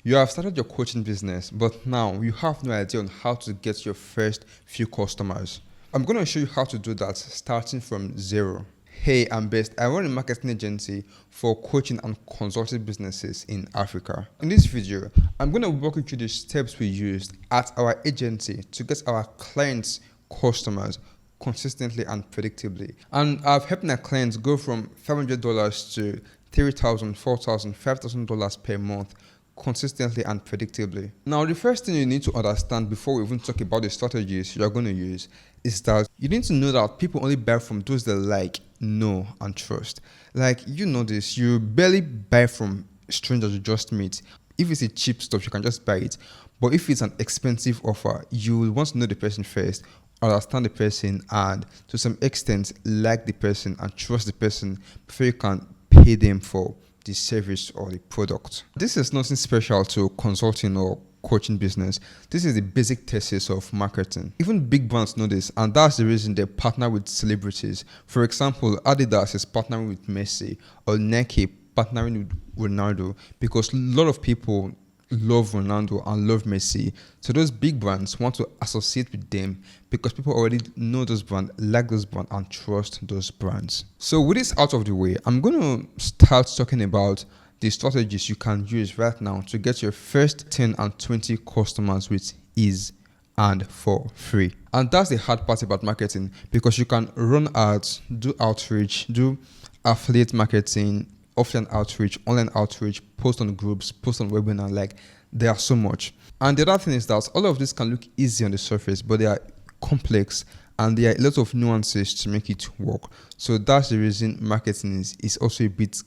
You have started your coaching business, but now you have no idea on how to get your first few customers. I'm going to show you how to do that starting from zero. Hey, I'm Best. I run a marketing agency for coaching and consulting businesses in Africa. In this video, I'm going to walk you through the steps we used at our agency to get our clients' customers consistently and predictably. And I've helped my clients go from $500 to $3,000, $4,000, $5,000 per month consistently and predictably. Now, the first thing you need to understand before we even talk about the strategies you're going to use is that you need to know that people only buy from those they like, know, and trust. Like, you know this, you barely buy from strangers you just meet. If it's a cheap stuff, you can just buy it. But if it's an expensive offer, you will want to know the person first, understand the person, and to some extent like the person and trust the person before you can pay them for the service or the product. This is nothing special to consulting or coaching business. This is the basic thesis of marketing. Even big brands know this, and that's the reason they partner with celebrities. For example, Adidas is partnering with Messi, or Nike partnering with Ronaldo, because a lot of people love Ronaldo and love Messi. So those big brands want to associate with them because people already know those brands, like those brands, and trust those brands. So with this out of the way, I'm going to start talking about the strategies you can use right now to get your first 10 and 20 customers with ease and for free. And that's the hard part about marketing, because you can run ads, do outreach, do affiliate marketing, offline outreach, online outreach, post on groups, post on webinar. Like, there are so much. And the other thing is that all of this can look easy on the surface, but they are complex and there are a lot of nuances to make it work. So that's the reason marketing is also a bit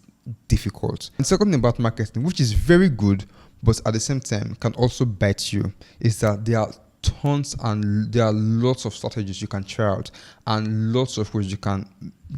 difficult. And second thing about marketing, which is very good, but at the same time can also bite you, is that there are tons and there are lots of strategies you can try out and lots of ways you can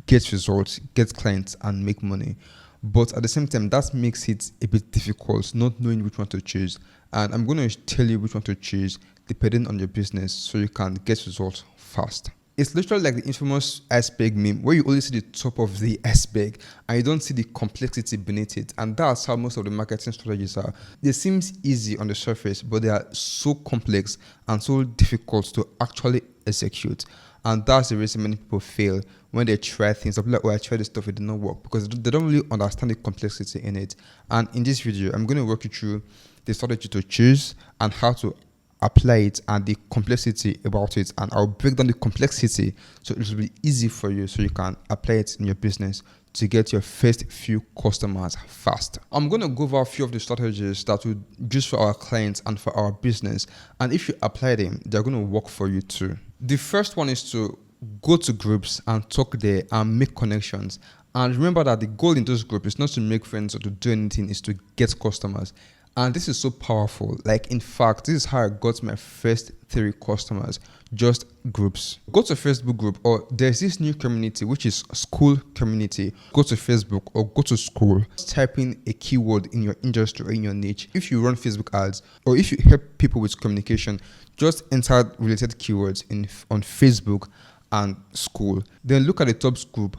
get results, get clients, and make money. But at the same time, that makes it a bit difficult not knowing which one to choose. And I'm going to tell you which one to choose depending on your business so you can get results fast. It's literally like the infamous iceberg meme where you only see the top of the iceberg and you don't see the complexity beneath it. And that's how most of the marketing strategies are. They seem easy on the surface, but they are so complex and so difficult to actually execute. And that's the reason many people fail when they try things. They'll be like, oh, I tried this stuff, it did not work, because they don't really understand the complexity in it. And in this video, I'm going to walk you through the strategy to choose and how to apply it and the complexity about it. And I'll break down the complexity so it will be easy for you so you can apply it in your business to get your first few customers fast. I'm going to go over a few of the strategies that we use for our clients and for our business. And if you apply them, they're going to work for you too. The first one is to go to groups and talk there and make connections. And remember that the goal in those groups is not to make friends or to do anything, is to get customers. And this is so powerful. Like, in fact, this is how I got my first 3 customers, just groups. Go to Facebook group, or there's this new community, which is school community. Go to Facebook or go to school. Type in a keyword in your industry or in your niche. If you run Facebook ads or if you help people with communication, just enter related keywords on Facebook and school. Then look at the top group.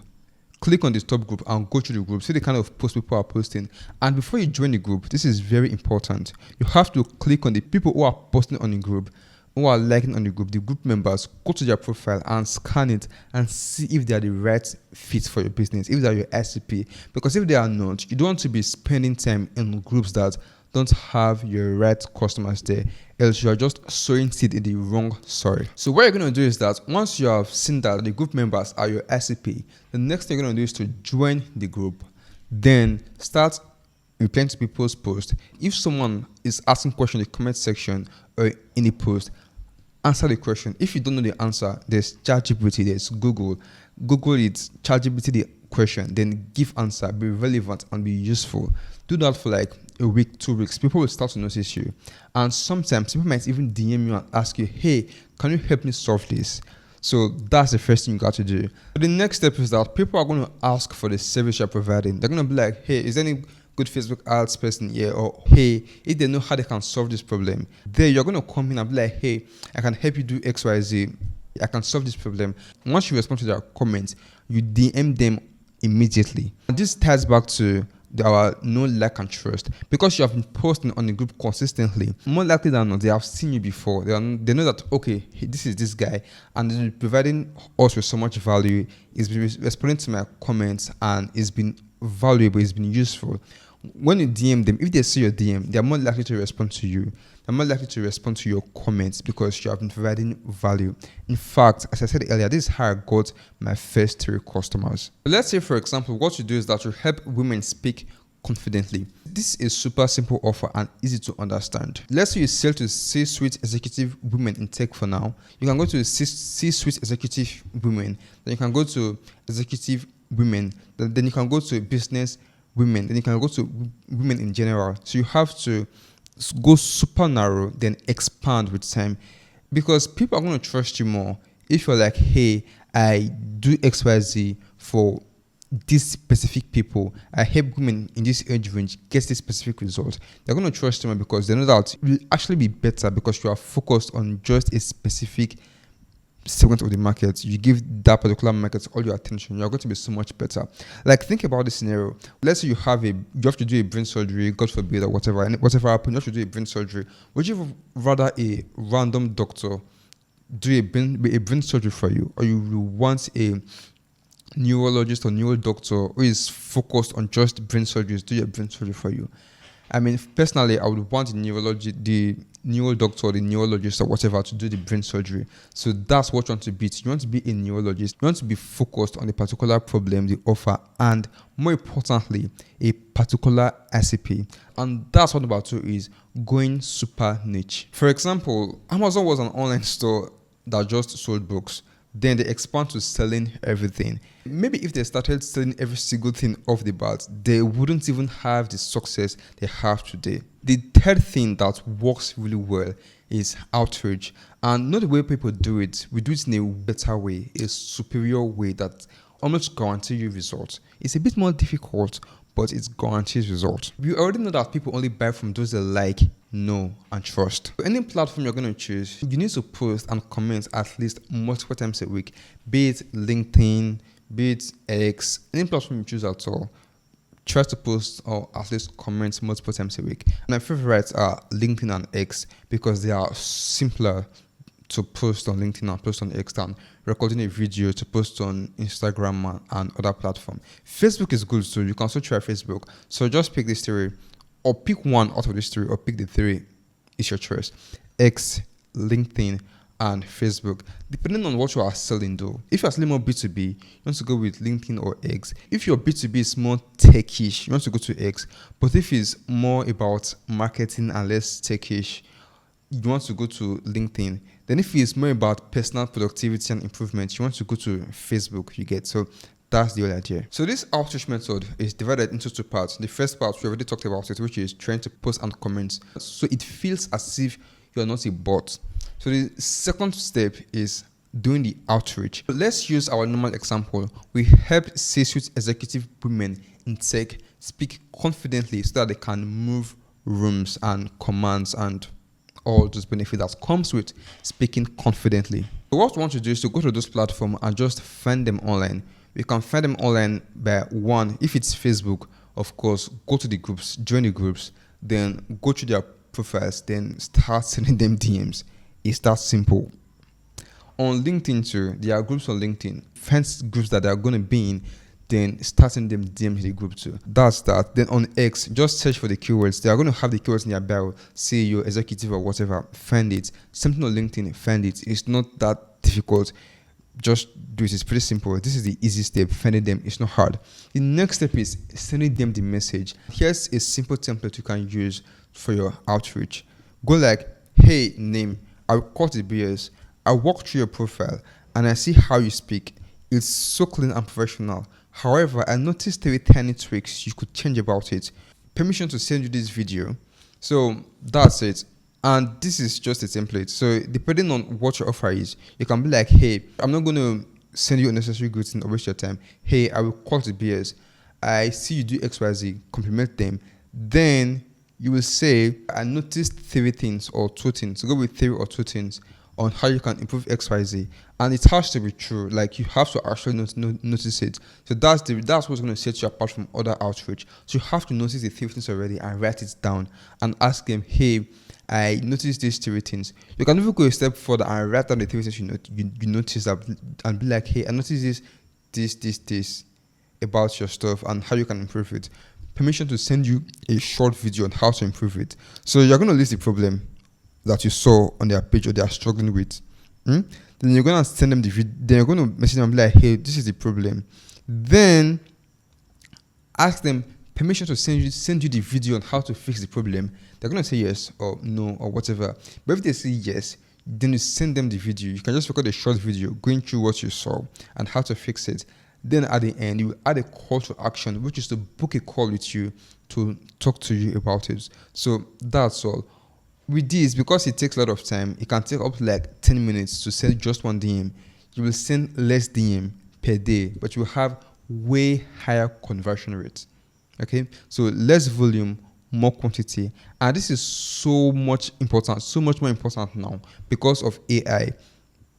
Click on the top group and go through the group. See the kind of post people are posting. And before you join the group, this is very important. You have to click on the people who are posting on the group, who are liking on the group members. Go to their profile and scan it and see if they are the right fit for your business, if they are your SCP. Because if they are not, you don't want to be spending time in groups that don't have your right customers there, else you are just sowing seed in the wrong soil. So what you're going to do is that once you have seen that the group members are your SCP, the next thing you're going to do is to join the group. Then start replying to people's posts. If someone is asking questions in the comment section or in a post, answer the question. If you don't know the answer, there's ChatGPT, there's Google. Google it, ChatGPT the question, then give answer, be relevant and be useful. Do that for like a week, 2 weeks. People will start to notice you. And sometimes people might even DM you and ask you, hey, can you help me solve this? So that's the first thing you got to do. The next step is that people are going to ask for the service you're providing. They're going to be like, hey, is there any good Facebook ads person here? Or hey, if they know how they can solve this problem, there you're going to come in and be like, hey, I can help you do XYZ. I can solve this problem. Once you respond to their comments, you DM them immediately. And this ties back to there are no like and trust. Because you have been posting on the group consistently, more likely than not, they have seen you before. They know that, okay, this is this guy, and he's providing us with so much value. He's been responding to my comments, and it's been valuable, it's been useful. When you DM them, if they see your DM, they are more likely to respond to you. They're more likely to respond to your comments because you have been providing value. In fact, as I said earlier, this is how I got my first 3 customers. Let's say, for example, what you do is that you help women speak confidently. This is a super simple offer and easy to understand. Let's say you sell to C-suite executive women in tech for now. You can go to C-suite executive women, then you can go to executive women, then you can go to business women, then you can go to women in general. So you have to go super narrow, then expand with time, because people are going to trust you more if you're like, hey, I do XYZ for these specific people. I help women in this age range get this specific result. They're going to trust you more because they know that it will actually be better because you are focused on just a specific segment of the market. You give that particular market all your attention, you're going to be so much better. Like, think about this scenario. Let's say you have to do a brain surgery, God forbid, or whatever, and whatever happens, you have to do a brain surgery. Would you rather a random doctor do a brain surgery for you, or you want a neurologist or neuro doctor who is focused on just brain surgeries do your brain surgery for you? I mean, personally, I would want the neuro doctor or the neurologist or whatever to do the brain surgery. So that's what you want to be. You want to be a neurologist. You want to be focused on the particular problem they offer, and more importantly, a particular ICP. And that's what number 2 is, going super niche. For example, Amazon was an online store that just sold books. Then they expand to selling everything. Maybe if they started selling every single thing off the bat, they wouldn't even have the success they have today. The third thing that works really well is outreach. And not the way people do it. We do it in a better way, a superior way that almost guarantees you results. It's a bit more difficult, but it guarantees results. We already know that people only buy from those they like, know, and trust. For any platform you're going to choose, you need to post and comment at least multiple times a week, be it LinkedIn, be it X, any platform you choose at all. Try to post or at least comment multiple times a week. My favorites are LinkedIn and X because they are simpler to post on LinkedIn and post on X than recording a video to post on Instagram and other platforms. Facebook is good too. You can also try Facebook. So just pick these 3, or pick one out of these 3, or pick the 3. It's your choice. X, LinkedIn, and Facebook. Depending on what you are selling though. If you're selling more B2B, you want to go with LinkedIn or X. If your B2B is more techish, you want to go to X. But if it's more about marketing and less techish, you want to go to LinkedIn. Then if it's more about personal productivity and improvement, you want to go to Facebook, you get. So that's the whole idea. So this outreach method is divided into 2 parts. The first part, we already talked about it, which is trying to post and comment. So it feels as if you're not a bot. So the second step is doing the outreach. Let's use our normal example. We help C-suite executive women in tech speak confidently so that they can move rooms and commands and all those benefits that comes with speaking confidently. So what we want to do is to go to those platforms and just find them online. We can find them online by one, if it's Facebook, of course, go to the groups, join the groups, then go to their profiles, then start sending them DMs. It's that simple. On LinkedIn too, there are groups on LinkedIn. Find groups that they are going to be in, then start sending them DMs to the group too. That's that. Then on X, just search for the keywords. They are going to have the keywords in their bio, CEO, executive, or whatever. Find it. Something on LinkedIn, find it. It's not that difficult. Just do it. It's pretty simple. This is the easy step. Finding them. It's not hard. The next step is sending them the message. Here's a simple template you can use for your outreach. Go like, hey, name. I caught the BS. I walk through your profile and I see how you speak. It's so clean and professional. However, I noticed 3 tiny tweaks you could change about it. Permission to send you this video. So that's it. And this is just a template. So depending on what your offer is, you can be like, hey, I'm not going to send you unnecessary goods and waste your time. Hey, I will call the BS. I see you do XYZ, compliment them. Then you will say, I noticed 3 things or 2 things. So go with 3 or 2 things on how you can improve XYZ. And it has to be true. Like, you have to actually notice it. So that's what's going to set you apart from other outreach. So you have to notice the 3 things already and write it down and ask them, hey, I noticed these 3 things. You can even go a step further and write down the 3 things you notice and be like, hey, I noticed this about your stuff and how you can improve it. Permission to send you a short video on how to improve it. So you're going to list the problem that you saw on their page or they are struggling with. Then you're going to send them the video. Then you're going to message them and be like, hey, this is the problem. Then ask them permission to send you the video on how to fix the problem. They're going to say yes or no or whatever. But if they say yes, then you send them the video. You can just record a short video going through what you saw and how to fix it. Then at the end, you add a call to action, which is to book a call with you to talk to you about it. So that's all. With this, because it takes a lot of time, it can take up to like 10 minutes to send just one DM. You will send less DM per day, but you will have way higher conversion rates. Okay, so less volume, more quantity. And this is so much more important now because of AI.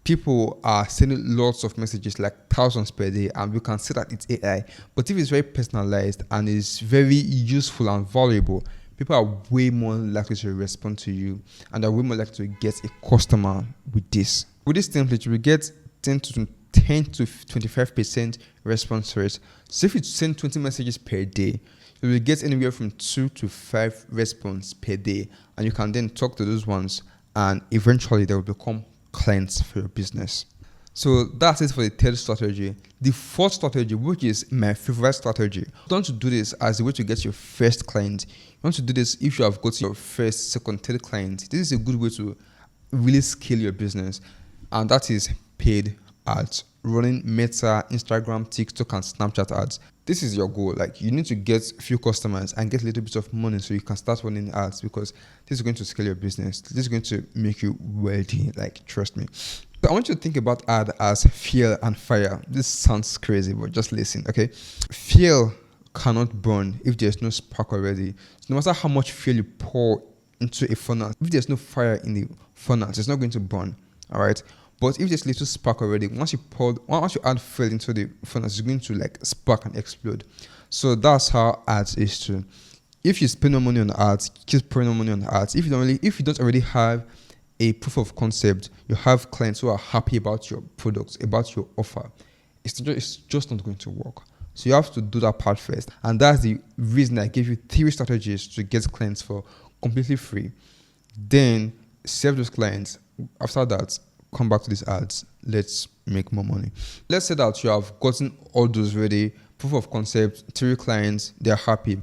People are sending lots of messages, like thousands per day, and we can see that it's AI. But if it's very personalized and is very useful and valuable, people are way more likely to respond to you and are way more likely to get a customer with this. With this template, you will get 10 to 25% response rate. So if you send 20 messages per day, you will get anywhere from 2 to 5 response per day, and you can then talk to those ones, and eventually they will become clients for your business. So that's it for the third strategy. The fourth strategy, which is my favorite strategy, you want to do this as a way to get your first client. You want to do this if you have got your first, second, third client. This is a good way to really scale your business, and that is paid ads, running Meta, Instagram, TikTok, and Snapchat ads. This is your goal. Like, you need to get a few customers and get a little bit of money so you can start running ads, because this is going to scale your business. This is going to make you wealthy. Like, trust me. So I want you to think about ad as fuel and fire. This sounds crazy, but just listen, okay? Fuel cannot burn if there's no spark already. So no matter how much fuel you pour into a furnace, if there's no fire in the furnace, it's not going to burn, all right? But if there's little spark already, once you add fuel into the furnace, it's going to like spark and explode. So that's how ads is too. If you spend no money on ads, keep spending no money on ads. If you don't already have a proof of concept, you have clients who are happy about your products, about your offer, it's just not going to work. So you have to do that part first. And that's the reason I gave you 3 strategies to get clients for completely free. Then serve those clients. After that, come back to these ads. Let's make more money. Let's say that you have gotten all those ready, proof of concept, 3 clients, they're happy.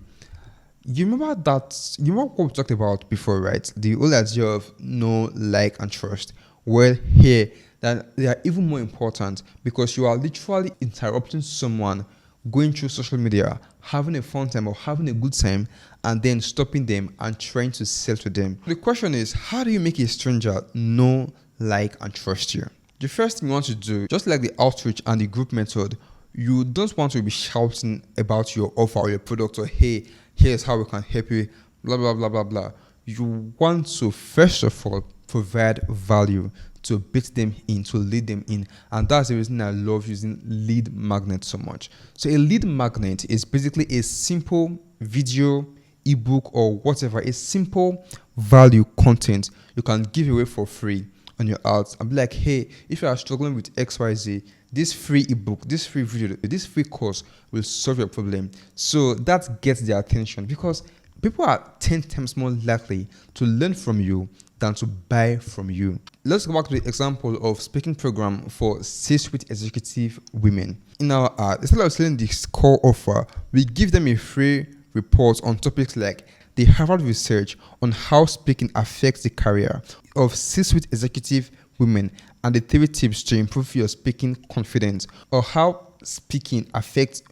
You remember what we talked about before, right? The whole idea of know, like, and trust. Well, here, that they are even more important, because you are literally interrupting someone going through social media, having a fun time or having a good time, and then stopping them and trying to sell to them. The question is, how do you make a stranger know, like, and trust you? The first thing you want to do, just like the outreach and the group method, you don't want to be shouting about your offer or your product, or hey, here's how we can help you, blah, blah, blah, blah, blah. You want to, first of all, provide value to beat them in, to lead them in. And that's the reason I love using lead magnet so much. So a lead magnet is basically a simple video, ebook, or whatever, a simple value content you can give away for free on your ads and be like, hey, if you are struggling with XYZ, this free ebook, this free video, this free course will solve your problem. So that gets their attention, because people are 10 times more likely to learn from you than to buy from you. Let's go back to the example of speaking program for C-suite executive women. In our ad, instead of selling this core offer, we give them a free report on topics like the Harvard research on how speaking affects the career of C-suite executive women and the 3 tips to improve your speaking confidence, or how speaking affects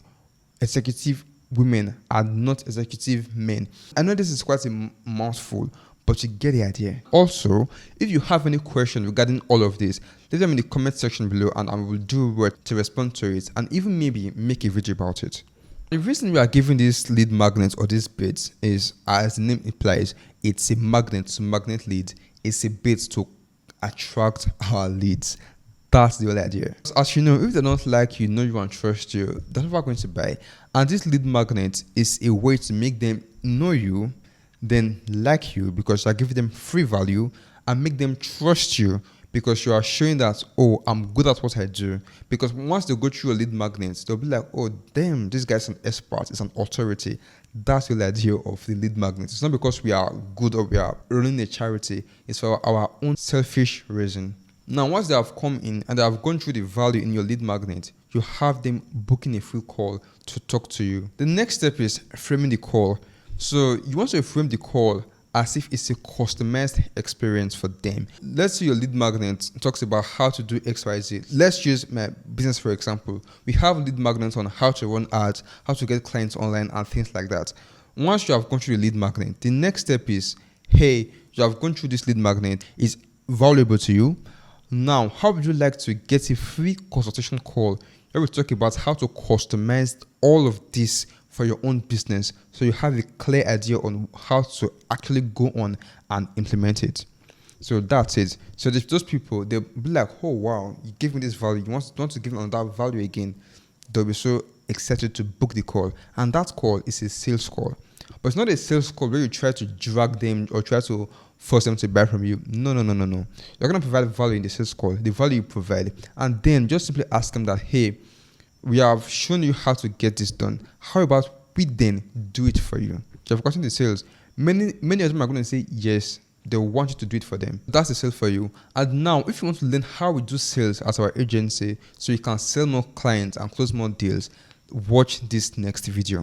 executive women and not executive men. I know this is quite a mouthful, but you get the idea. Also, if you have any question regarding all of this, leave them in the comment section below and I will do work to respond to it and even maybe make a video about it. The reason we are giving this lead magnet or this bait is, as the name implies, it's a magnet to magnet lead. It's a bait to attract our leads. That's the whole idea. As you know, if they don't like you, know you and trust you, they're never going to buy. And this lead magnet is a way to make them know you, then like you because you're giving them free value, and make them trust you because you are showing that, oh, I'm good at what I do. Because once they go through a lead magnet, they'll be like, oh, damn, this guy's an expert, it's an authority. That's the idea of the lead magnet. It's not because we are good or we are running a charity. It's for our own selfish reason. Now, once they have come in and they have gone through the value in your lead magnet, you have them booking a free call to talk to you. The next step is framing the call. So you want to frame the call as if it's a customized experience for them. Let's say your lead magnet talks about how to do XYZ. Let's use my business for example. We have lead magnets on how to run ads, how to get clients online, and things like that. Once you have gone through the lead magnet, the next step is, hey, you have gone through this lead magnet, it's valuable to you. Now, how would you like to get a free consultation call where we talk about how to customize all of this for your own business so you have a clear idea on how to actually go on and implement it? So that's it. So those people, they'll be like, oh wow, you gave me this value, you want to give me that value again. They'll be so excited to book the call, and that call is a sales call. But it's not a sales call where you try to drag them or try to force them to buy from you. No. You're going to provide value in the sales call, the value you provide, and then just simply ask them that, hey, we have shown you how to get this done. How about we then do it for you? You've gotten the sales. Many of them are going to say yes. They want you to do it for them. That's the sale for you. And now, if you want to learn how we do sales at our agency so you can sell more clients and close more deals, watch this next video.